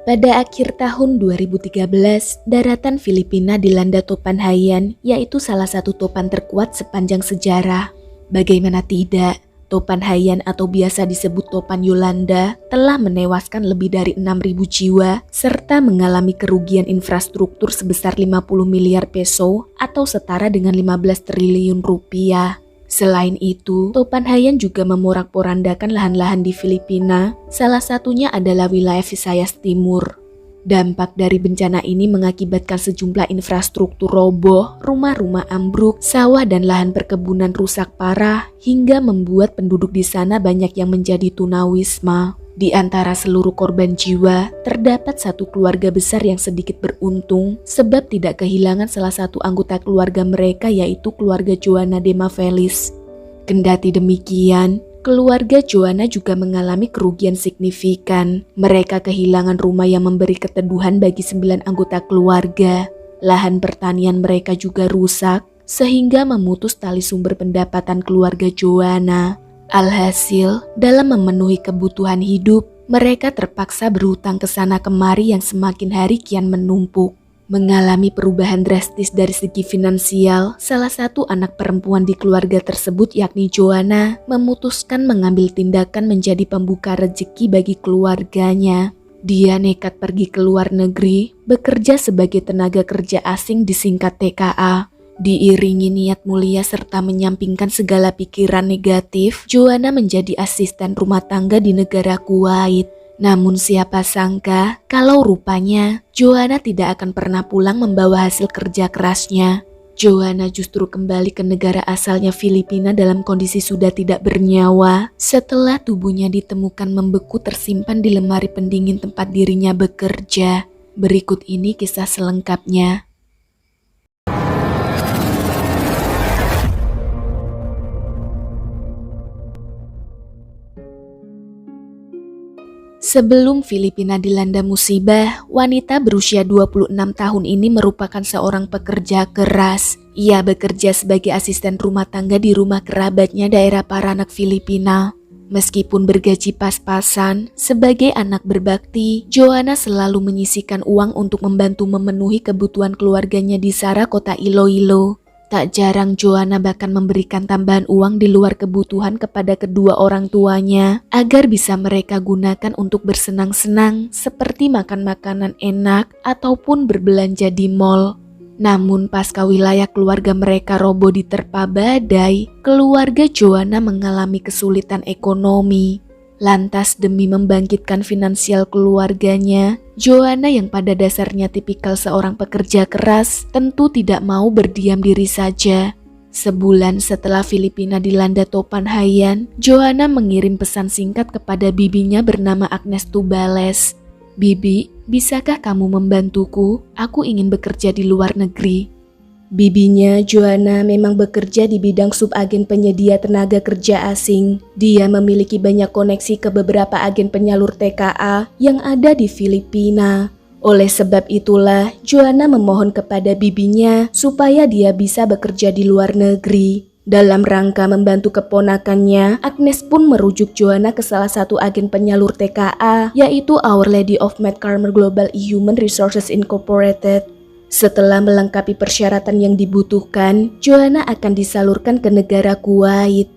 Pada akhir tahun 2013, daratan Filipina dilanda topan Haiyan, yaitu salah satu topan terkuat sepanjang sejarah. Bagaimana tidak, topan Haiyan atau biasa disebut topan Yolanda telah menewaskan lebih dari 6.000 jiwa serta mengalami kerugian infrastruktur sebesar 50 miliar peso atau setara dengan 15 triliun rupiah. Selain itu, topan Haiyan juga memorak-porandakan lahan-lahan di Filipina, salah satunya adalah wilayah Visayas Timur. Dampak dari bencana ini mengakibatkan sejumlah infrastruktur roboh, rumah-rumah ambruk, sawah dan lahan perkebunan rusak parah, hingga membuat penduduk di sana banyak yang menjadi tunawisma. Di antara seluruh korban jiwa, terdapat satu keluarga besar yang sedikit beruntung sebab tidak kehilangan salah satu anggota keluarga mereka, yaitu keluarga Joanna de Mavelis. Kendati demikian, keluarga Joanna juga mengalami kerugian signifikan. Mereka kehilangan rumah yang memberi keteduhan bagi 9 anggota keluarga. Lahan pertanian mereka juga rusak, sehingga memutus tali sumber pendapatan keluarga Joanna. Alhasil, dalam memenuhi kebutuhan hidup, mereka terpaksa berhutang ke sana kemari yang semakin hari kian menumpuk. Mengalami perubahan drastis dari segi finansial, salah satu anak perempuan di keluarga tersebut yakni Joanna memutuskan mengambil tindakan menjadi pembuka rezeki bagi keluarganya. Dia nekat pergi ke luar negeri, bekerja sebagai tenaga kerja asing disingkat TKA. Diiringi niat mulia serta menyampingkan segala pikiran negatif, Joanna menjadi asisten rumah tangga di negara Kuwait. Namun siapa sangka kalau rupanya Joanna tidak akan pernah pulang membawa hasil kerja kerasnya. Joanna justru kembali ke negara asalnya Filipina dalam kondisi sudah tidak bernyawa setelah tubuhnya ditemukan membeku tersimpan di lemari pendingin tempat dirinya bekerja. Berikut ini kisah selengkapnya. Sebelum Filipina dilanda musibah, wanita berusia 26 tahun ini merupakan seorang pekerja keras. Ia bekerja sebagai asisten rumah tangga di rumah kerabatnya daerah Paranak, Filipina. Meskipun bergaji pas-pasan, sebagai anak berbakti, Joanna selalu menyisihkan uang untuk membantu memenuhi kebutuhan keluarganya di Sara, kota Iloilo. Tak jarang Joanna bahkan memberikan tambahan uang di luar kebutuhan kepada kedua orang tuanya agar bisa mereka gunakan untuk bersenang-senang seperti makan makanan enak ataupun berbelanja di mall. Namun pasca wilayah keluarga mereka roboh diterpa badai, keluarga Joanna mengalami kesulitan ekonomi. Lantas demi membangkitkan finansial keluarganya, Joanna yang pada dasarnya tipikal seorang pekerja keras tentu tidak mau berdiam diri saja. Sebulan setelah Filipina dilanda topan Haiyan, Joanna mengirim pesan singkat kepada bibinya bernama Agnes Tubales. "Bibi, bisakah kamu membantuku? Aku ingin bekerja di luar negeri." Bibinya, Joanna, memang bekerja di bidang subagen penyedia tenaga kerja asing. Dia memiliki banyak koneksi ke beberapa agen penyalur TKA yang ada di Filipina. Oleh sebab itulah, Joanna memohon kepada bibinya supaya dia bisa bekerja di luar negeri. Dalam rangka membantu keponakannya, Agnes pun merujuk Joanna ke salah satu agen penyalur TKA, yaitu Our Lady of Med Carmel Global Human Resources Incorporated. Setelah melengkapi persyaratan yang dibutuhkan, Joanna akan disalurkan ke negara Kuwait.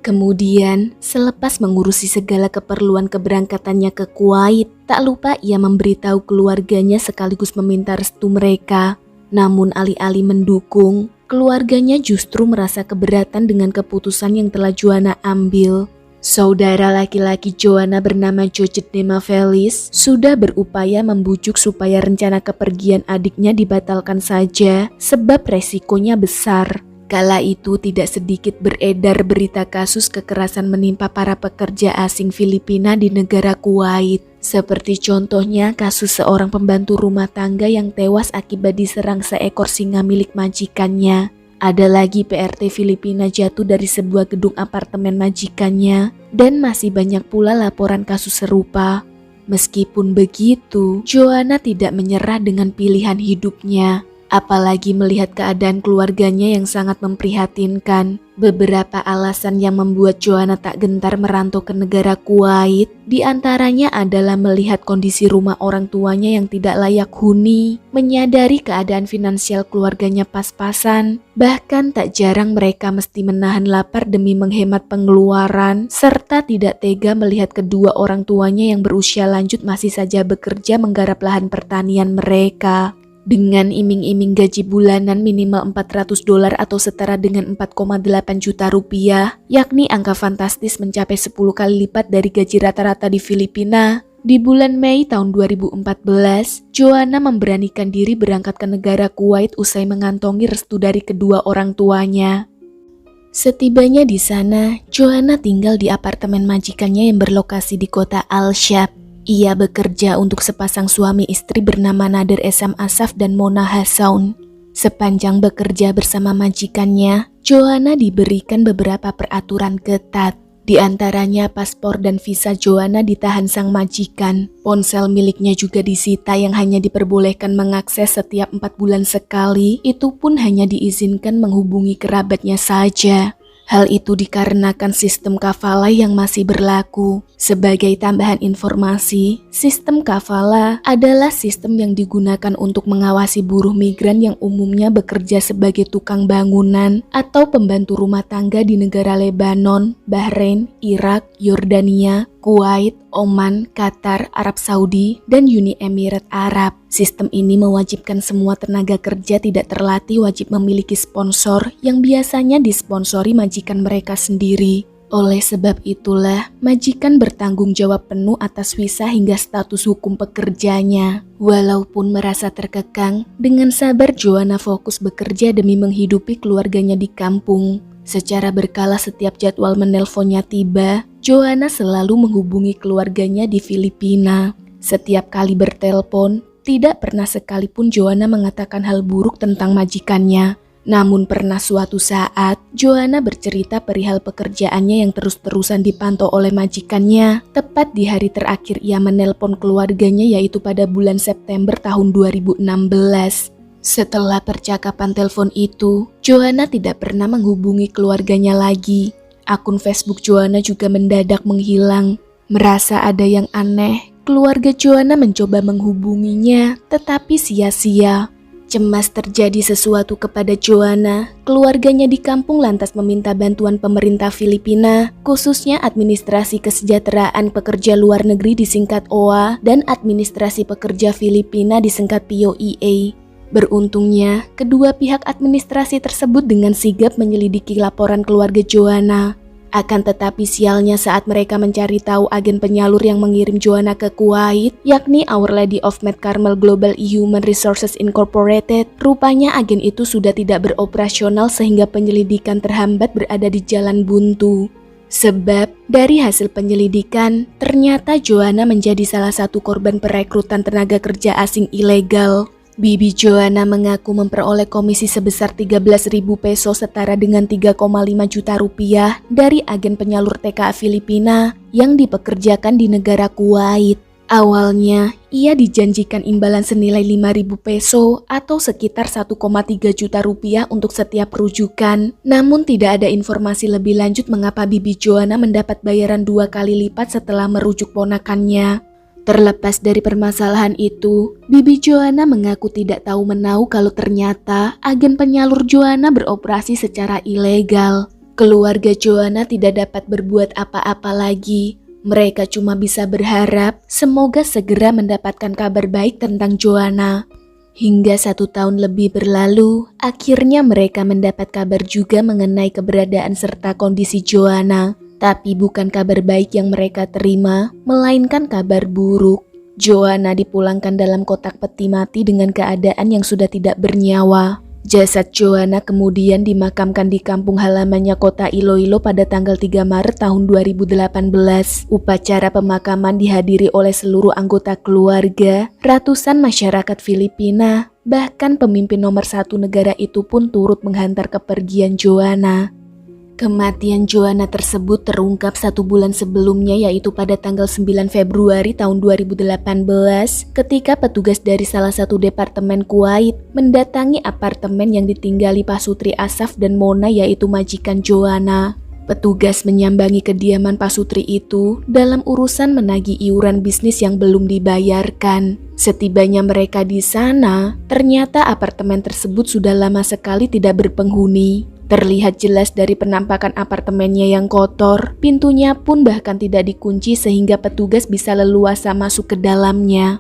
Kemudian, selepas mengurusi segala keperluan keberangkatannya ke Kuwait, tak lupa ia memberitahu keluarganya sekaligus meminta restu mereka. Namun alih-alih mendukung, keluarganya justru merasa keberatan dengan keputusan yang telah Joanna ambil. Saudara laki-laki Joanna bernama George de Mavelis sudah berupaya membujuk supaya rencana kepergian adiknya dibatalkan saja sebab resikonya besar. Kala itu tidak sedikit beredar berita kasus kekerasan menimpa para pekerja asing Filipina di negara Kuwait. Seperti contohnya kasus seorang pembantu rumah tangga yang tewas akibat diserang seekor singa milik majikannya. Ada lagi PRT Filipina jatuh dari sebuah gedung apartemen majikannya, dan masih banyak pula laporan kasus serupa. Meskipun begitu, Joanna tidak menyerah dengan pilihan hidupnya. Apalagi melihat keadaan keluarganya yang sangat memprihatinkan. Beberapa alasan yang membuat Joanna tak gentar merantau ke negara Kuwait, diantaranya adalah melihat kondisi rumah orang tuanya yang tidak layak huni, menyadari keadaan finansial keluarganya pas-pasan, bahkan tak jarang mereka mesti menahan lapar demi menghemat pengeluaran, serta tidak tega melihat kedua orang tuanya yang berusia lanjut masih saja bekerja menggarap lahan pertanian mereka. Dengan iming-iming gaji bulanan minimal $400 atau setara dengan 4,8 juta rupiah, yakni angka fantastis mencapai 10 kali lipat dari gaji rata-rata di Filipina. Di bulan Mei tahun 2014, Joanna memberanikan diri berangkat ke negara Kuwait usai mengantongi restu dari kedua orang tuanya. Setibanya di sana, Joanna tinggal di apartemen majikannya yang berlokasi di kota Al-Shab. Ia bekerja untuk sepasang suami istri bernama Nader Esam Asaf dan Mona Hassaun. Sepanjang bekerja bersama majikannya, Joanna diberikan beberapa peraturan ketat. Di antaranya paspor dan visa Joanna ditahan sang majikan. Ponsel miliknya juga disita yang hanya diperbolehkan mengakses setiap 4 bulan sekali, itu pun hanya diizinkan menghubungi kerabatnya saja. Hal itu dikarenakan sistem kafala yang masih berlaku. Sebagai tambahan informasi, sistem kafala adalah sistem yang digunakan untuk mengawasi buruh migran yang umumnya bekerja sebagai tukang bangunan atau pembantu rumah tangga di negara Lebanon, Bahrain, Irak, Yordania, Kuwait, Oman, Qatar, Arab Saudi, dan Uni Emirat Arab. Sistem ini mewajibkan semua tenaga kerja tidak terlatih wajib memiliki sponsor yang biasanya disponsori majikan mereka sendiri. Oleh sebab itulah, majikan bertanggung jawab penuh atas visa hingga status hukum pekerjanya. Walaupun merasa terkekang, dengan sabar Joanna fokus bekerja demi menghidupi keluarganya di kampung. Secara berkala setiap jadwal menelponnya tiba, Joanna selalu menghubungi keluarganya di Filipina. Setiap kali bertelepon, tidak pernah sekalipun Joanna mengatakan hal buruk tentang majikannya. Namun pernah suatu saat, Joanna bercerita perihal pekerjaannya yang terus-terusan dipantau oleh majikannya. Tepat di hari terakhir ia menelpon keluarganya yaitu pada bulan September tahun 2016. Setelah percakapan telepon itu, Joanna tidak pernah menghubungi keluarganya lagi. Akun Facebook Joanna juga mendadak menghilang. Merasa ada yang aneh, keluarga Joanna mencoba menghubunginya, tetapi sia-sia. Cemas terjadi sesuatu kepada Joanna, keluarganya di kampung lantas meminta bantuan pemerintah Filipina, khususnya Administrasi Kesejahteraan Pekerja Luar Negeri disingkat OA dan Administrasi Pekerja Filipina disingkat POEA. Beruntungnya, kedua pihak administrasi tersebut dengan sigap menyelidiki laporan keluarga Joanna. Akan tetapi sialnya saat mereka mencari tahu agen penyalur yang mengirim Joanna ke Kuwait, yakni Our Lady of Mount Carmel Global Human Resources Incorporated, rupanya agen itu sudah tidak beroperasional sehingga penyelidikan terhambat berada di jalan buntu. Sebab dari hasil penyelidikan, ternyata Joanna menjadi salah satu korban perekrutan tenaga kerja asing ilegal. Bibi Joanna mengaku memperoleh komisi sebesar 13.000 peso setara dengan 3,5 juta rupiah dari agen penyalur TKA Filipina yang dipekerjakan di negara Kuwait. Awalnya, ia dijanjikan imbalan senilai 5.000 peso atau sekitar 1,3 juta rupiah untuk setiap rujukan. Namun tidak ada informasi lebih lanjut mengapa Bibi Joanna mendapat bayaran 2 kali lipat setelah merujuk ponakannya. Terlepas dari permasalahan itu, Bibi Joanna mengaku tidak tahu menahu kalau ternyata agen penyalur Joanna beroperasi secara ilegal. Keluarga Joanna tidak dapat berbuat apa-apa lagi. Mereka cuma bisa berharap semoga segera mendapatkan kabar baik tentang Joanna. Hingga 1 tahun lebih berlalu, akhirnya mereka mendapat kabar juga mengenai keberadaan serta kondisi Joanna. Tapi bukan kabar baik yang mereka terima, melainkan kabar buruk. Joanna dipulangkan dalam kotak peti mati dengan keadaan yang sudah tidak bernyawa. Jasad Joanna kemudian dimakamkan di kampung halamannya kota Iloilo pada tanggal 3 Maret tahun 2018. Upacara pemakaman dihadiri oleh seluruh anggota keluarga, ratusan masyarakat Filipina, bahkan pemimpin nomor 1 negara itu pun turut menghantar kepergian Joanna. Kematian Joanna tersebut terungkap 1 bulan sebelumnya, yaitu pada tanggal 9 Februari tahun 2018 ketika petugas dari salah satu departemen Kuwait mendatangi apartemen yang ditinggali Pasutri Asaf dan Mona, yaitu majikan Joanna. Petugas menyambangi kediaman Pasutri itu dalam urusan menagih iuran bisnis yang belum dibayarkan. Setibanya mereka di sana, ternyata apartemen tersebut sudah lama sekali tidak berpenghuni. Terlihat jelas dari penampakan apartemennya yang kotor, pintunya pun bahkan tidak dikunci sehingga petugas bisa leluasa masuk ke dalamnya.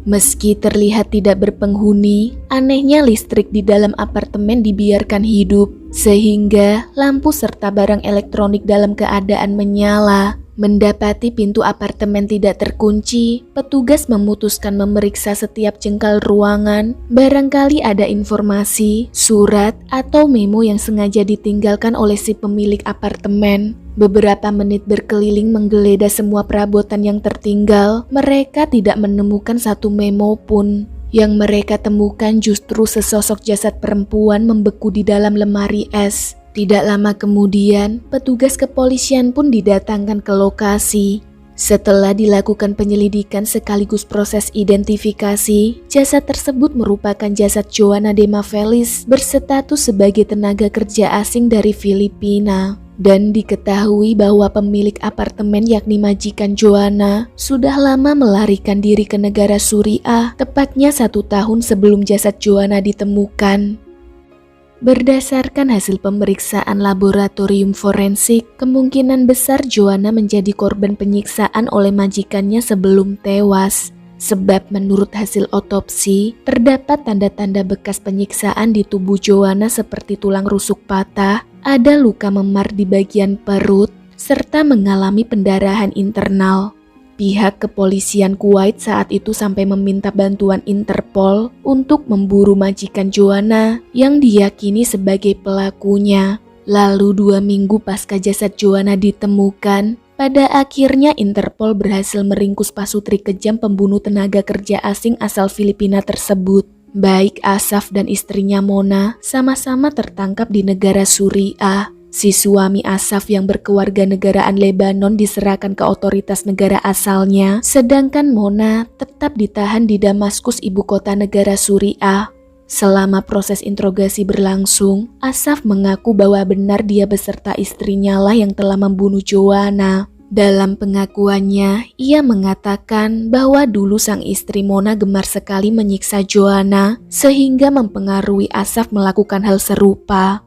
Meski terlihat tidak berpenghuni, anehnya listrik di dalam apartemen dibiarkan hidup, sehingga lampu serta barang elektronik dalam keadaan menyala. Mendapati pintu apartemen tidak terkunci, petugas memutuskan memeriksa setiap jengkal ruangan. Barangkali ada informasi, surat, atau memo yang sengaja ditinggalkan oleh si pemilik apartemen. Beberapa menit berkeliling menggeledah semua perabotan yang tertinggal, mereka tidak menemukan satu memo pun. Yang mereka temukan justru sesosok jasad perempuan membeku di dalam lemari es. Tidak lama kemudian, petugas kepolisian pun didatangkan ke lokasi. Setelah dilakukan penyelidikan sekaligus proses identifikasi, jasad tersebut merupakan jasad Joanna Demafelis berstatus sebagai tenaga kerja asing dari Filipina. Dan diketahui bahwa pemilik apartemen yakni majikan Joanna sudah lama melarikan diri ke negara Suriah, tepatnya 1 tahun sebelum jasad Joanna ditemukan. Berdasarkan hasil pemeriksaan laboratorium forensik, kemungkinan besar Joanna menjadi korban penyiksaan oleh majikannya sebelum tewas. Sebab menurut hasil otopsi, terdapat tanda-tanda bekas penyiksaan di tubuh Joanna seperti tulang rusuk patah, ada luka memar di bagian perut, serta mengalami pendarahan internal. Pihak kepolisian Kuwait saat itu sampai meminta bantuan Interpol untuk memburu majikan Joanna yang diyakini sebagai pelakunya. Lalu 2 minggu pasca jasad Joanna ditemukan, pada akhirnya Interpol berhasil meringkus pasutri kejam pembunuh tenaga kerja asing asal Filipina tersebut. Baik Asaf dan istrinya Mona sama-sama tertangkap di negara Suriah. Si suami Asaf yang berkewarganegaraan Lebanon diserahkan ke otoritas negara asalnya, sedangkan Mona tetap ditahan di Damaskus, ibu kota negara Suriah. Selama proses interogasi berlangsung, Asaf mengaku bahwa benar dia beserta istrinya lah yang telah membunuh Joanna. Dalam pengakuannya, ia mengatakan bahwa dulu sang istri Mona gemar sekali menyiksa Joanna sehingga mempengaruhi Asaf melakukan hal serupa.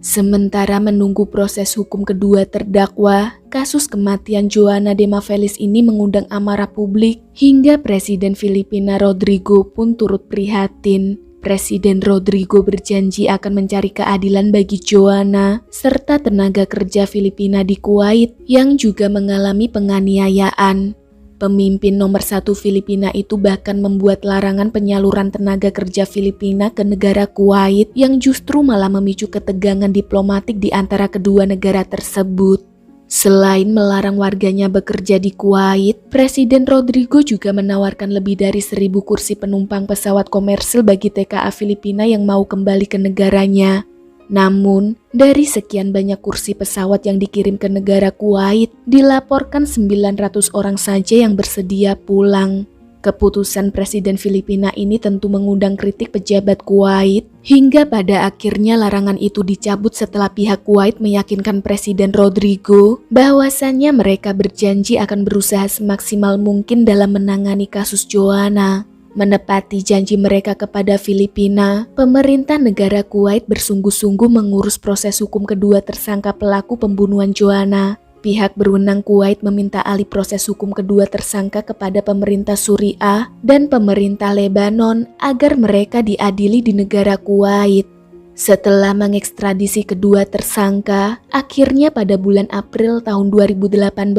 Sementara menunggu proses hukum kedua terdakwa, kasus kematian Joanna Demafelis ini mengundang amarah publik hingga Presiden Filipina Rodrigo pun turut prihatin. Presiden Rodrigo berjanji akan mencari keadilan bagi Joanna serta tenaga kerja Filipina di Kuwait yang juga mengalami penganiayaan. Pemimpin nomor 1 Filipina itu bahkan membuat larangan penyaluran tenaga kerja Filipina ke negara Kuwait yang justru malah memicu ketegangan diplomatik di antara kedua negara tersebut. Selain melarang warganya bekerja di Kuwait, Presiden Rodrigo juga menawarkan lebih dari 1.000 kursi penumpang pesawat komersil bagi TKA Filipina yang mau kembali ke negaranya. Namun, dari sekian banyak kursi pesawat yang dikirim ke negara Kuwait, dilaporkan 900 orang saja yang bersedia pulang. Keputusan Presiden Filipina ini tentu mengundang kritik pejabat Kuwait, hingga pada akhirnya larangan itu dicabut setelah pihak Kuwait meyakinkan Presiden Rodrigo bahwasannya mereka berjanji akan berusaha semaksimal mungkin dalam menangani kasus Joanna. Menepati janji mereka kepada Filipina, pemerintah negara Kuwait bersungguh-sungguh mengurus proses hukum kedua tersangka pelaku pembunuhan Joanna. Pihak berwenang Kuwait meminta alih proses hukum kedua tersangka kepada pemerintah Suriah dan pemerintah Lebanon agar mereka diadili di negara Kuwait. Setelah mengekstradisi kedua tersangka, akhirnya pada bulan April tahun 2018,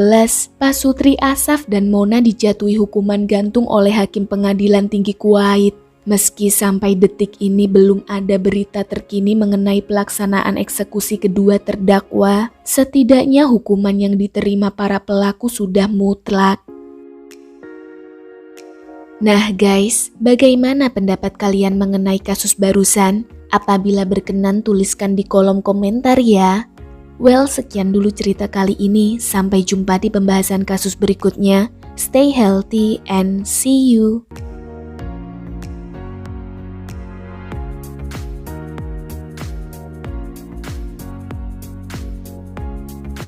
Pasutri Asaf dan Mona dijatuhi hukuman gantung oleh Hakim Pengadilan Tinggi Kuwait. Meski sampai detik ini belum ada berita terkini mengenai pelaksanaan eksekusi kedua terdakwa, setidaknya hukuman yang diterima para pelaku sudah mutlak. Nah guys, bagaimana pendapat kalian mengenai kasus barusan? Apabila berkenan tuliskan di kolom komentar ya. Well, sekian dulu cerita kali ini. Sampai jumpa di pembahasan kasus berikutnya. Stay healthy and see you.